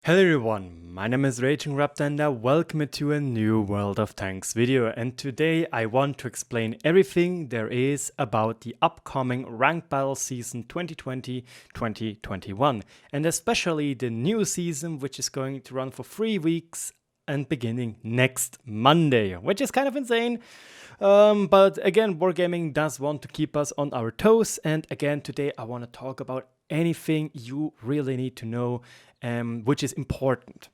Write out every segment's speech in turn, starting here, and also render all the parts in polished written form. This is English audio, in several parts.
Hello everyone, my name is RagingRaptor and I welcome you to a new World of Tanks video, and today I want to explain everything there is about the upcoming Ranked Battle Season 2020-2021, and especially the new season which is going to run for 3 weeks and beginning next Monday, which is kind of insane. But again, Wargaming does want to keep us on our toes, and again today I want to talk about anything you really need to know, which is important.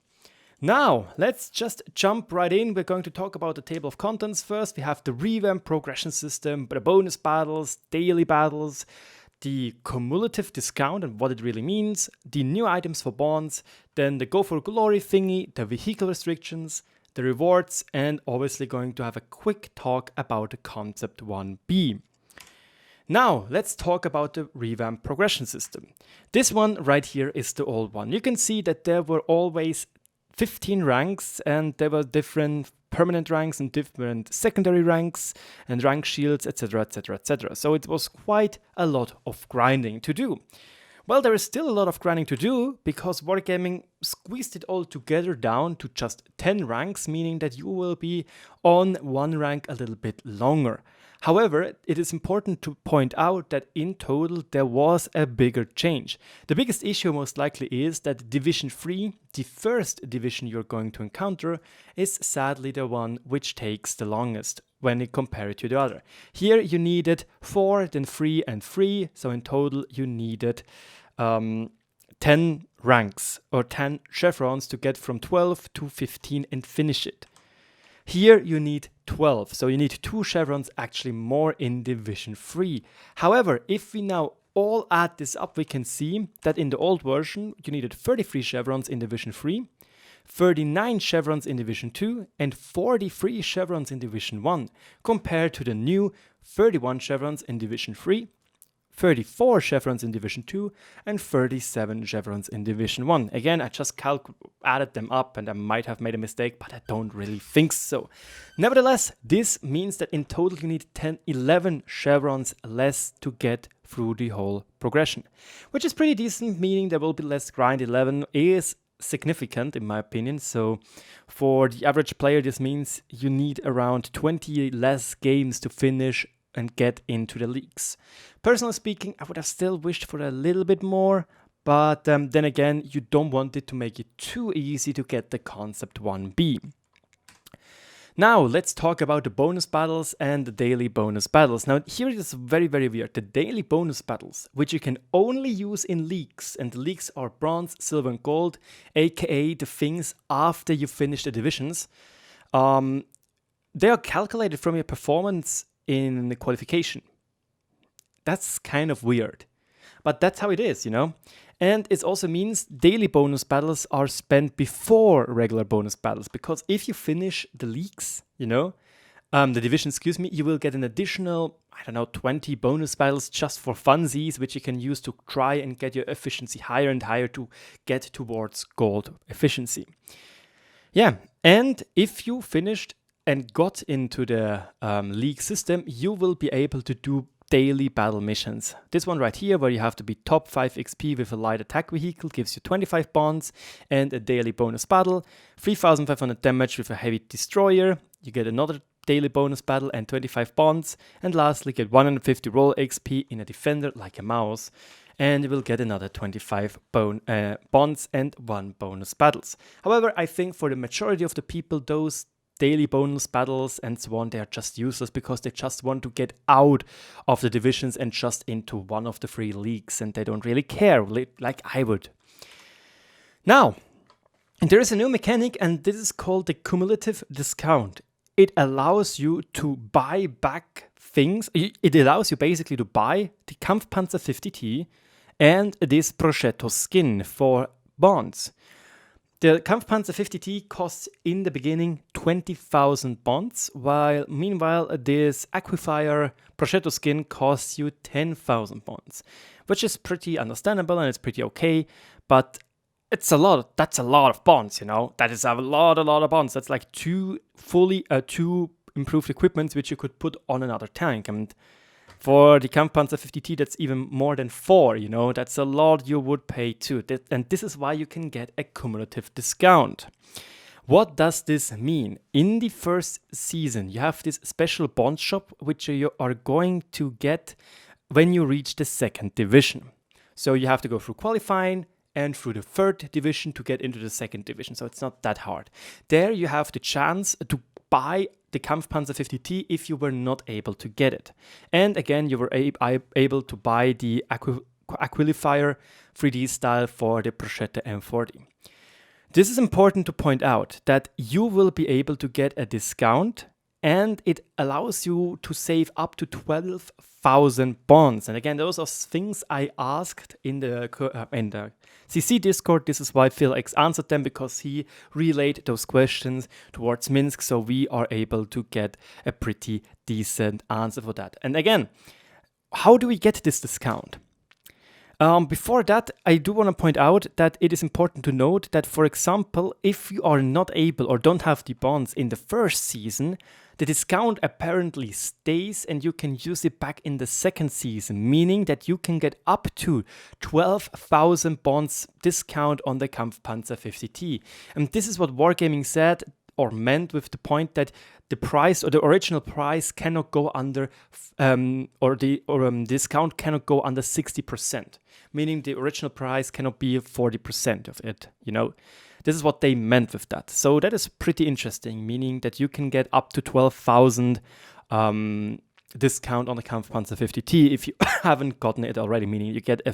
Now, let's just jump right in. We're going to talk about the table of contents first. We have the revamped progression system, the bonus battles, daily battles, the cumulative discount and what it really means, the new items for bonds, then the go for glory thingy, the vehicle restrictions, the rewards, and obviously going to have a quick talk about the concept 1B. Now, let's talk about the revamped progression system. This one right here is the old one. You can see that there were always 15 ranks, and there were different permanent ranks and different secondary ranks and rank shields, etc, etc, etc. So it was quite a lot of grinding to do. Well, there is still a lot of grinding to do because Wargaming squeezed it all together down to just 10 ranks, meaning that you will be on one rank a little bit longer. However, it is important to point out that in total there was a bigger change. The biggest issue most likely is that Division 3, the first division you're going to encounter, is sadly the one which takes the longest when you compare it to the other. Here you needed 4, then 3 and 3, so in total you needed 10 ranks or 10 chevrons to get from 12 to 15 and finish it. Here you need 12, so you need 2 chevrons actually more in Division 3. However, if we now all add this up, we can see that in the old version you needed 33 chevrons in Division 3, 39 chevrons in Division 2, and 43 chevrons in Division 1, compared to the new 31 chevrons in Division 3, 34 chevrons in Division 2, and 37 chevrons in Division 1. Again, I just added them up and I might have made a mistake, but I don't really think so. Nevertheless, this means that in total you need 11 chevrons less to get through the whole progression, which is pretty decent, meaning there will be less grind. 11 is significant in my opinion. So for the average player, this means you need around 20 less games to finish and get into the leagues. Personally speaking, I would have still wished for a little bit more, but then again, you don't want it to make it too easy to get the concept 1B. Now, let's talk about the bonus battles and the daily bonus battles. Now, here it is very, very weird. The daily bonus battles, which you can only use in leagues, and the leagues are bronze, silver, and gold, aka the things after you finish the divisions, they are calculated from your performance in the qualification. That's kind of weird, but that's how it is, you know? And it also means daily bonus battles are spent before regular bonus battles, because if you finish the leagues, you know, the division, excuse me, you will get an additional, 20 bonus battles just for funsies, which you can use to try and get your efficiency higher and higher to get towards gold efficiency. Yeah, and if you finished and got into the league system, you will be able to do daily battle missions. This one right here, where you have to be top 5 XP with a light attack vehicle, gives you 25 bonds and a daily bonus battle, 3,500 damage with a heavy destroyer. You get another daily bonus battle and 25 bonds, and lastly get 150 roll XP in a defender like a mouse, and you will get another 25 bonds and 1 bonus battles. However, I think for the majority of the people, those daily bonus battles and so on, they are just useless because they just want to get out of the divisions and just into one of the 3 leagues, and they don't really care like I would. Now, there is a new mechanic, and this is called the cumulative discount. It allows you to buy back things. It allows you basically to buy the Kampfpanzer 50T and this prosciutto skin for bonds. The Kampfpanzer 50T costs in the beginning 20,000 bonds, while meanwhile this Aquifer prosciutto skin costs you 10,000 bonds, which is pretty understandable and it's pretty okay, but it's a lot. That's a lot of bonds, you know. That is a lot of bonds. That's like two improved equipments which you could put on another tank, and For the Kampfpanzer 50T, that's even more than 4, you know, that's a lot you would pay too. And this is why you can get a cumulative discount. What does this mean? In the first season, you have this special bond shop, which you are going to get when you reach the 2nd division. So you have to go through qualifying and through the 3rd division to get into the 2nd division. So it's not that hard. There you have the chance to buy the Kampfpanzer 50T if you were not able to get it. And again, you were able to buy the Aquilifier 3D style for the Proschetta M40. This is important to point out that you will be able to get a discount, and it allows you to save up to 12,000 bonds. And again, those are things I asked in the CC Discord. This is why Phil X answered them, because he relayed those questions towards Minsk, so we are able to get a pretty decent answer for that. And again, how do we get this discount? Before that, I do want to point out that it is important to note that, for example, if you are not able or don't have the bonds in the first season, the discount apparently stays and you can use it back in the 2nd season, meaning that you can get up to 12,000 bonds discount on the Kampfpanzer 50T. And this is what Wargaming said or meant with the point that the price or the original price cannot go under, discount cannot go under 60%, meaning the original price cannot be 40% of it, you know. This is what they meant with that. So that is pretty interesting, meaning that you can get up to 12,000 discount on the Kampfpanzer 50T if you haven't gotten it already, meaning you get a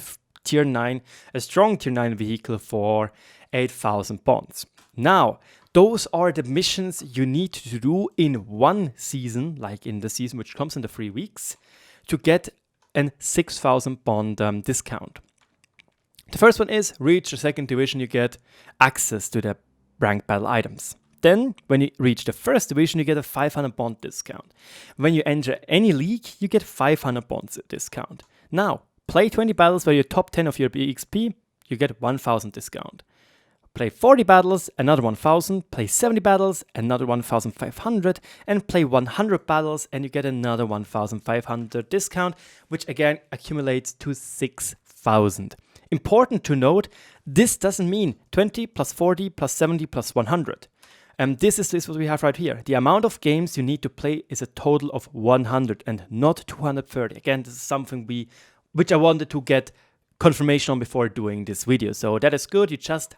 strong tier 9 vehicle for 8,000 bonds. Now, those are the missions you need to do in one season, like in the season which comes in the 3 weeks, to get a 6,000 bond discount. The first one is reach the 2nd division, you get access to the ranked battle items. Then, when you reach the 1st division, you get a 500 bond discount. When you enter any league, you get 500 bonds discount. Now, play 20 battles where you're top 10 of your BXP, you get 1,000 discount. Play 40 battles, another 1,000, play 70 battles, another 1,500, and play 100 battles and you get another 1,500 discount, which again accumulates to 6,000. Important to note, this doesn't mean 20 plus 40 plus 70 plus 100. This is what we have right here. The amount of games you need to play is a total of 100 and not 230. Again, this is something which I wanted to get confirmation on before doing this video. So that is good. You just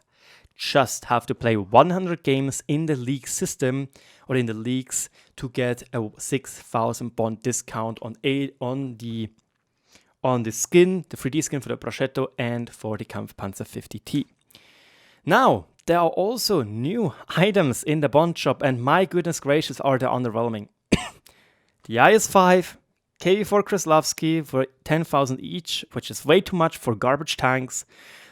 have to play 100 games in the league system or in the leagues to get a 6,000 bond discount on the skin, the 3D skin for the Proschetto and for the Kampfpanzer 50T. Now, there are also new items in the bond shop, and my goodness gracious, are they underwhelming. The IS-5, KV-4 Kraslavsky for 10,000 each, which is way too much for garbage tanks.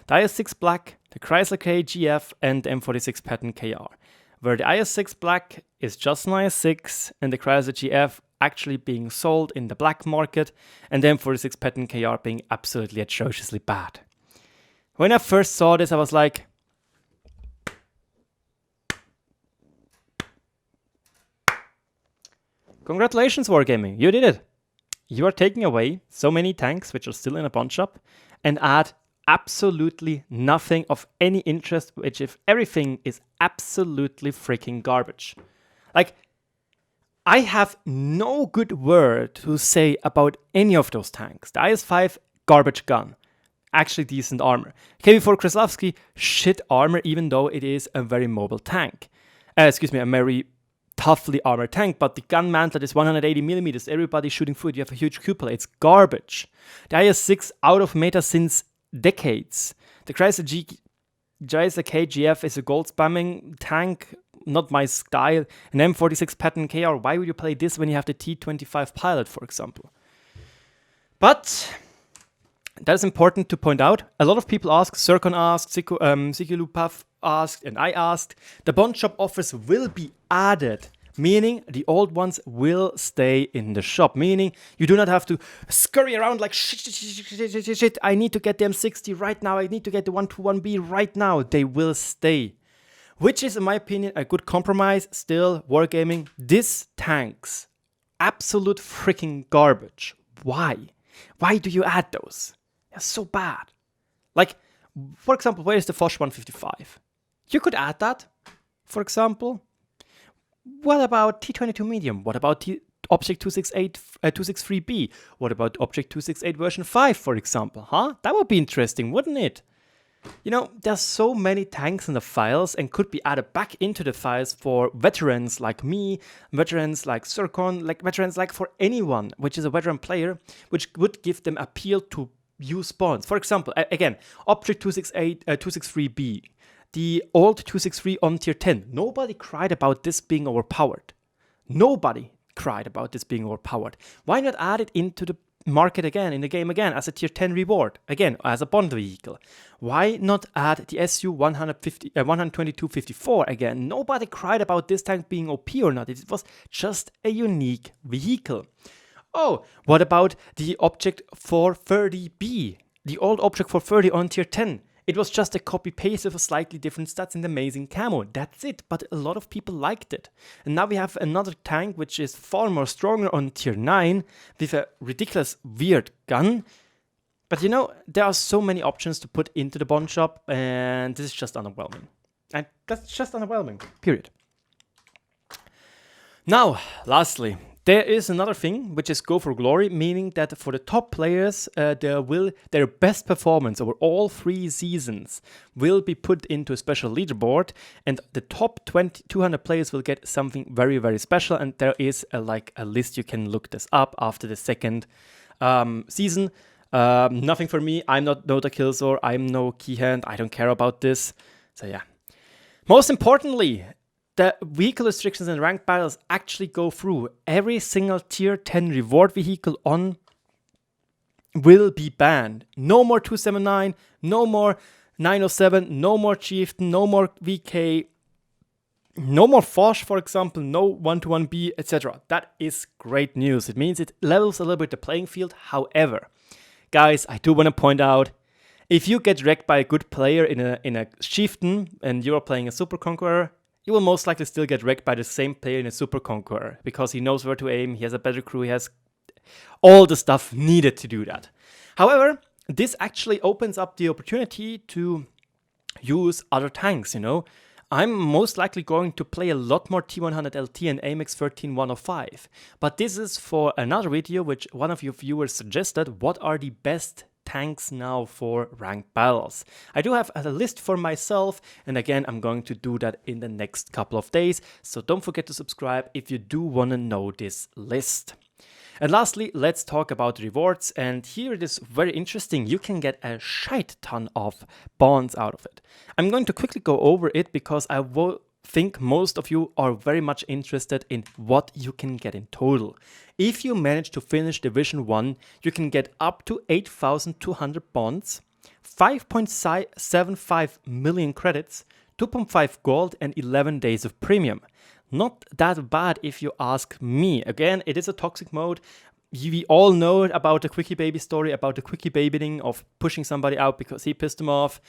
The IS-6 Black, the Chrysler KGF, and the M46 Patton KR, where the IS-6 Black is just an IS-6 and the Chrysler GF actually being sold in the black market, and the M46 Patton KR being absolutely atrociously bad. When I first saw this, I was like, congratulations, Wargaming, you did it. You are taking away so many tanks which are still in a bond shop and add absolutely nothing of any interest, which if everything is absolutely freaking garbage. Like, I have no good word to say about any of those tanks. The IS-5, garbage gun. Actually decent armor. KV-4 Kraslavsky, shit armor, even though it is a very mobile tank. A very toughly armored tank, but the gun mantlet is 180 millimeters. Everybody's shooting through it. You have a huge cupola. It's garbage. The IS-6 out of meta since decades. The Chrysler KGF is a gold spamming tank, not my style. An M46 Patton KR, why would you play this when you have the T25 Pilot, for example? But that is important to point out. A lot of people ask, Zircon asked, Sikilupaf asked, and I asked. The bond shop offers will be added, meaning the old ones will stay in the shop, meaning you do not have to scurry around like shit. I need to get the M60 right now. I need to get the 121B right now. They will stay, which is, in my opinion, a good compromise. Still, Wargaming, this tanks absolute freaking garbage. why? Why do you add those? They're so bad. Like, for example, where is the Foch 155? You could add that, for example. What about T22 medium? What about Object 263B? What about Object 268 version 5, for example? That would be interesting, wouldn't it? You know, there's so many tanks in the files and could be added back into the files for veterans like me, veterans like Circon, like veterans like for anyone which is a veteran player, which would give them appeal to use bonds. For example, again, Object 268, 263B, the old 263 on tier 10. Nobody cried about this being overpowered. Nobody cried about this being overpowered. Why not add it into the market again, in the game again, as a tier 10 reward, again, as a bond vehicle? Why not add the SU 12254 again? Nobody cried about this tank being OP or not. It was just a unique vehicle. Oh, what about the Object 430B? The old Object 430 on tier 10. It was just a copy-paste with a slightly different stats and amazing camo. That's it, but a lot of people liked it. And now we have another tank which is far more stronger on tier 9 with a ridiculous weird gun. But you know, there are so many options to put into the bond shop, and this is just underwhelming. And that's just underwhelming, period. Now, lastly, there is another thing, which is go for glory, meaning that for the top players, their best performance over all 3 seasons will be put into a special leaderboard, and the top 200 players will get something very, very special. And there is a list. You can look this up after the second season. Nothing for me. I'm not Nota Killzor. I'm no Keyhand. I don't care about this. So yeah. Most importantly, the vehicle restrictions and ranked battles actually go through. Every single tier 10 reward vehicle on will be banned. No more 279, no more 907, no more Chieftain, no more VK, no more Foch, for example, no 121B, etc. That is great news. It means it levels a little bit the playing field. However, guys, I do want to point out, if you get wrecked by a good player in a Chieftain and you're playing a Super Conqueror, you will most likely still get wrecked by the same player in a Super Conqueror because he knows where to aim, he has a better crew, he has all the stuff needed to do that. However, this actually opens up the opportunity to use other tanks, you know. I'm most likely going to play a lot more T100 LT and AMX 13105, but this is for another video which one of your viewers suggested. What are the best tanks now for ranked battles? I do have a list for myself, and again, I'm going to do that in the next couple of days, so don't forget to subscribe if you do want to know this list. And lastly, let's talk about rewards, and here it is very interesting. You can get a shite ton of bonds out of it. I'm going to quickly go over it because I think most of you are very much interested in what you can get in total. If you manage to finish Division 1, you can get up to 8,200 bonds, 5.75 million credits, 2.5 gold and 11 days of premium. Not that bad if you ask me. Again, it is a toxic mode. We all know about the Quickie Baby story, about the Quickie Babying of pushing somebody out because he pissed him off.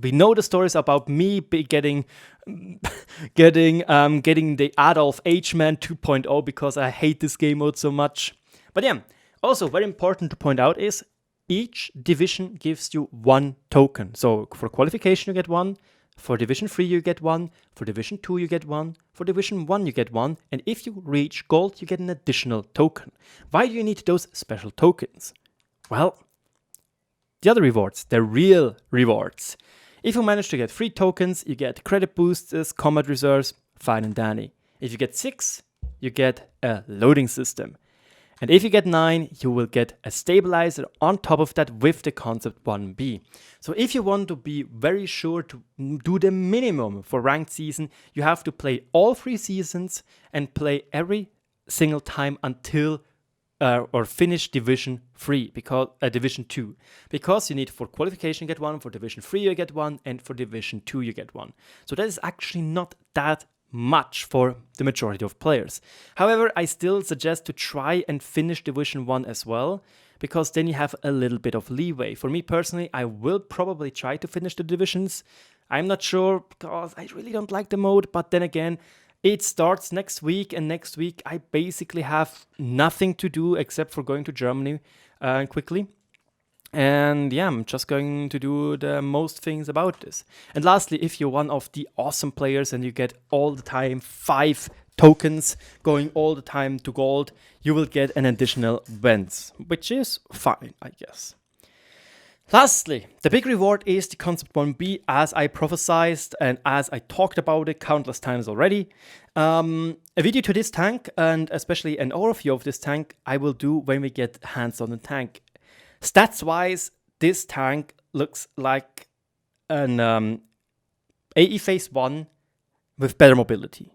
We know the stories about me getting the Adolf H-Man 2.0 because I hate this game mode so much. But yeah, also very important to point out is each division gives you 1 token. So for qualification you get 1, for Division 3 you get 1, for Division 2 you get 1, for Division 1 you get 1, and if you reach gold you get an additional token. Why do you need those special tokens? Well, the other rewards, the real rewards. If you manage to get 3 tokens, you get credit boosters, combat reserves, fine and dandy. If you get 6, you get a loading system. And if you get 9, you will get a stabilizer on top of that with the concept 1B. So if you want to be very sure to do the minimum for ranked season, you have to play all 3 seasons and play every single time until or finish Division 3, because Division 2. Because you need for qualification you get 1, for Division 3 you get 1, and for Division 2 you get 1. So that is actually not that much for the majority of players. However, I still suggest to try and finish Division 1 as well, because then you have a little bit of leeway. For me personally, I will probably try to finish the divisions. I'm not sure because I really don't like the mode, but then again, It starts next week, and next week I basically have nothing to do except for going to Germany quickly. And yeah, I'm just going to do the most things about this. And lastly, if you're one of the awesome players and you get all the time 5 tokens going all the time to gold, you will get an additional event, which is fine, I guess. Lastly, the big reward is the Concept 1B, as I prophesied and as I talked about it countless times already. A video to this tank, and especially an overview of this tank, I will do when we get hands on the tank. Stats-wise, this tank looks like an AE Phase 1 with better mobility.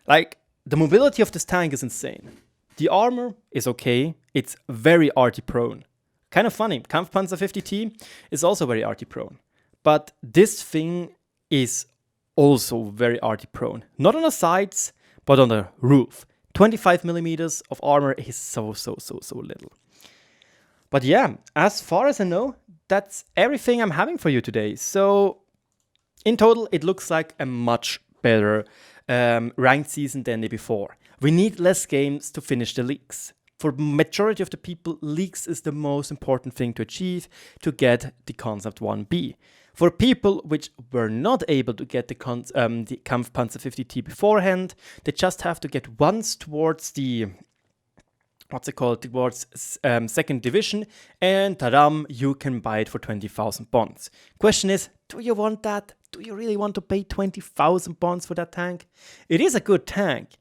Like, the mobility of this tank is insane. The armor is okay, it's very RT prone. Kind of funny, Kampfpanzer 50T is also very RT prone. But this thing is also very RT prone. Not on the sides, but on the roof. 25 millimeters of armor is so little. But yeah, as far as I know, that's everything I'm having for you today. So in total, it looks like a much better ranked season than the before. We need less games to finish the leagues. For majority of the people, leagues is the most important thing to achieve to get the Concept 1B. For people which were not able to get the Kampfpanzer 50T beforehand, they just have to get once towards the towards 2nd division, and tadam, you can buy it for 20,000 bonds. Question is, do you want that? Do you really want to pay 20,000 bonds for that tank? It is a good tank,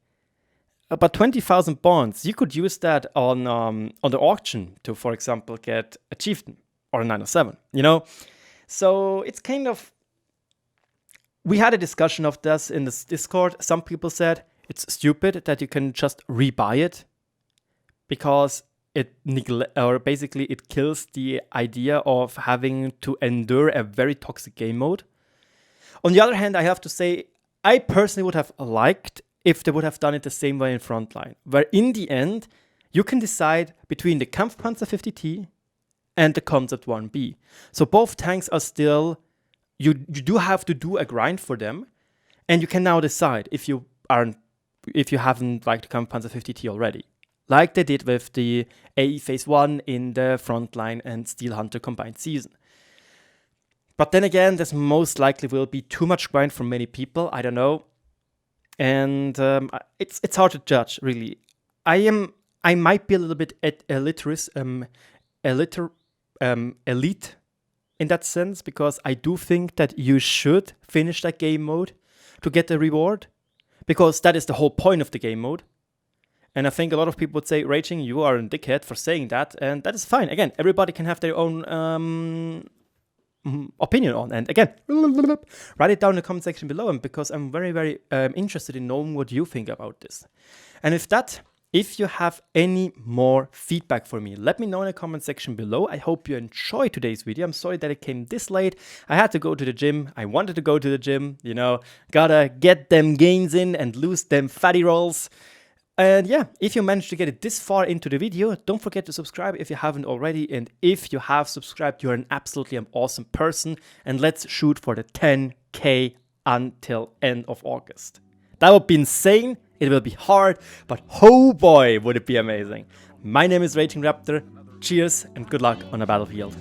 but 20,000 bonds, you could use that on the auction to, for example, get a Chieftain or a 907, you know? So it's kind of... We had a discussion of this in this Discord. Some people said it's stupid that you can just rebuy it, because it kills the idea of having to endure a very toxic game mode. On the other hand, I have to say, I personally would have liked if they would have done it the same way in Frontline, where in the end, you can decide between the Kampfpanzer 50T and the Concept 1B. So both tanks are still, you do have to do a grind for them, and you can now decide if you haven't liked the Kampfpanzer 50T already, like they did with the AE Phase 1 in the Frontline and Steel Hunter combined season. But then again, this most likely will be too much grind for many people, I don't know. And it's hard to judge, really. I might be a little bit elite in that sense, because I do think that you should finish that game mode to get the reward, because that is the whole point of the game mode. And I think a lot of people would say, Raging, you are a dickhead for saying that, and that is fine. Again, everybody can have their own opinion on. And again, write it down in the comment section below, because I'm very interested in knowing what you think about this. And if you have any more feedback for me, let me know in the comment section below. I hope you enjoyed today's video. I'm sorry that it came this late. I had to go to the gym. I wanted to go to the gym, you know, gotta get them gains in and lose them fatty rolls. And yeah, if you managed to get it this far into the video, don't forget to subscribe if you haven't already. And if you have subscribed, you're an absolutely awesome person. And let's shoot for the 10K until end of August. That would be insane. It will be hard, but oh boy, would it be amazing. My name is RagingRaptor. Cheers and good luck on the battlefield.